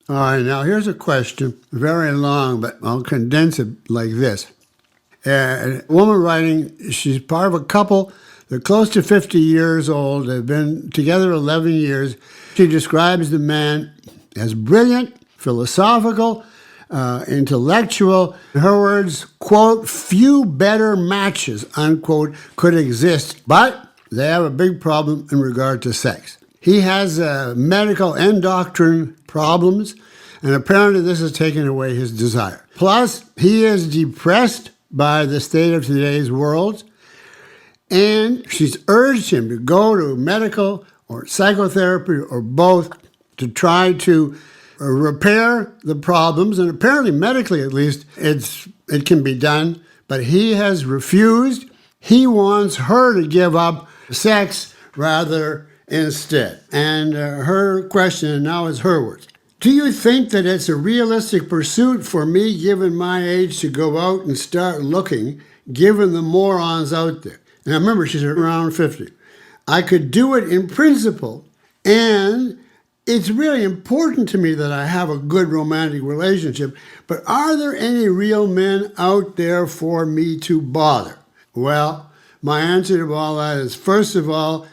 All right, now here's a question, very long, but I'll condense it like this. A woman writing, she's part of a couple. They're close to 50 years old. They've been together 11 years. She describes the man as brilliant, philosophical, intellectual. In her words, quote, few better matches, unquote, could exist, but they have a big problem in regard to sex. He has medical endocrine problems, and apparently this has taken away his desire. Plus, he is depressed by the state of today's world, and she's urged him to go to medical or psychotherapy or both to try to repair the problems, and apparently medically at least it can be done, but he has refused. He wants her to give up sex rather instead. And her question now is her words. Do you think that it's a realistic pursuit for me, given my age, to go out and start looking, given the morons out there? And remember, she's around 50. I could do it in principle, and it's really important to me that I have a good romantic relationship, but are there any real men out there for me to bother? Well, my answer to all that is, first of all,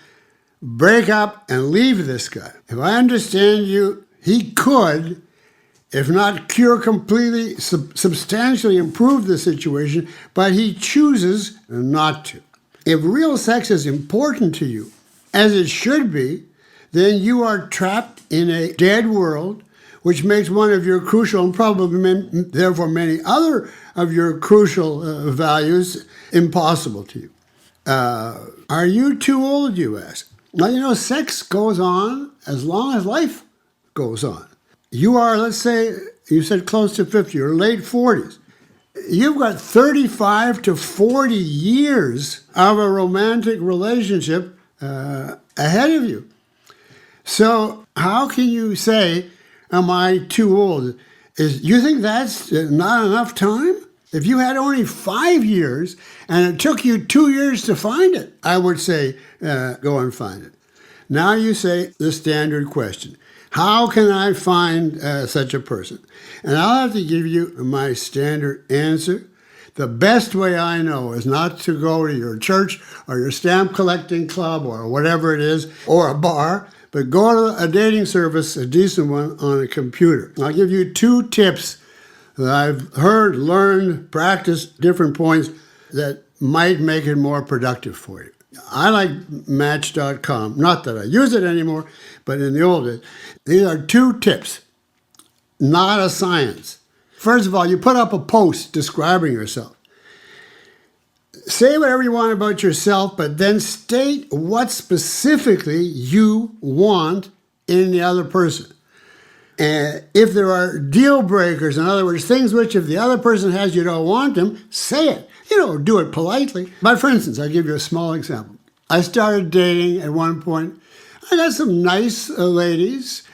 break up and leave this guy. If I understand you, he could, if not cure completely, substantially improve the situation, but he chooses not to. If real sex is important to you, as it should be, then you are trapped in a dead world, which makes one of your crucial, and probably therefore many other of your crucial values impossible to you. Are you too old, you ask? Well, sex goes on as long as life goes on. You are, let's say, you said close to 50 or late 40s. You've got 35 to 40 years of a romantic relationship ahead of you. So how can you say, am I too old? You think that's not enough time? If you had only 5 years and it took you 2 years to find it, I would say go and find it. Now you say the standard question. How can I find such a person? And I'll have to give you my standard answer. The best way I know is not to go to your church or your stamp collecting club or whatever it is, or a bar, but go to a dating service, a decent one, on a computer. I'll give you 2 tips that I've heard, learned, practiced, different points that might make it more productive for you. I like Match.com. Not that I use it anymore, but in the old days. These are 2 tips, not a science. First of all, you put up a post describing yourself. Say whatever you want about yourself, but then state what specifically you want in the other person. And if there are deal breakers, in other words, things which if the other person has you don't want them, say it. Do it politely. But for instance, I'll give you a small example. I started dating at one point. I got some nice ladies,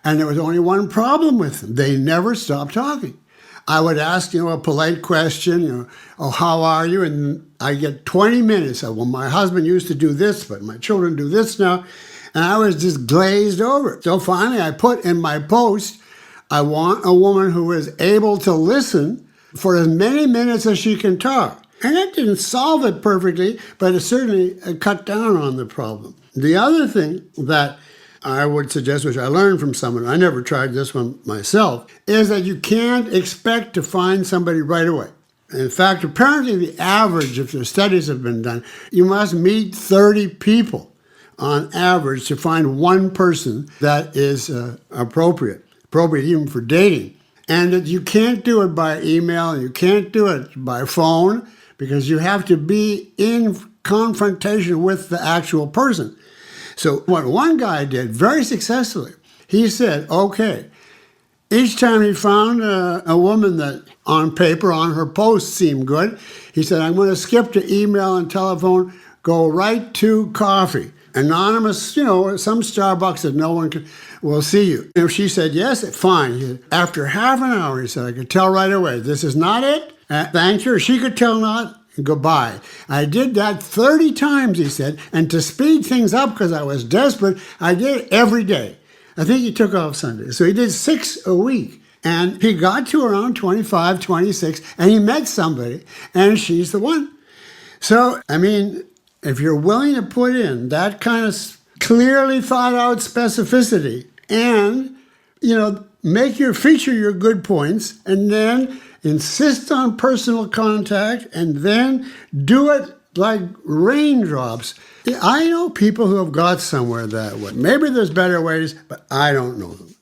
and there was only one problem with them. They never stopped talking. I would ask, a polite question, oh, how are you? And I get 20 minutes of, well, my husband used to do this, but my children do this now. And I was just glazed over. So finally, I put in my post, I want a woman who is able to listen for as many minutes as she can talk. And that didn't solve it perfectly, but it certainly cut down on the problem. The other thing that I would suggest, which I learned from someone, I never tried this one myself, is that you can't expect to find somebody right away. In fact, apparently the average, if the studies have been done, you must meet 30 people on average to find one person that is appropriate even for dating. And that you can't do it by email and you can't do it by phone because you have to be in confrontation with the actual person. So what one guy did very successfully, he said, okay, each time he found a woman that on paper, on her post seemed good, he said, I'm going to skip to email and telephone, go right to coffee. Anonymous, some Starbucks that no one will see you. If she said yes, fine. After half an hour, he said, I could tell right away, this is not it. Thank you. She could tell not. goodbye. I did that 30 times, he said, and to speed things up because I was desperate, I did it every day. I think he took off Sunday. So he did 6 a week. And he got to around 25, 26, and he met somebody, and she's the one. So, I mean, if you're willing to put in that kind of clearly thought out specificity and, feature your good points and then insist on personal contact and then do it like raindrops. I know people who have got somewhere that way. Maybe there's better ways, but I don't know them.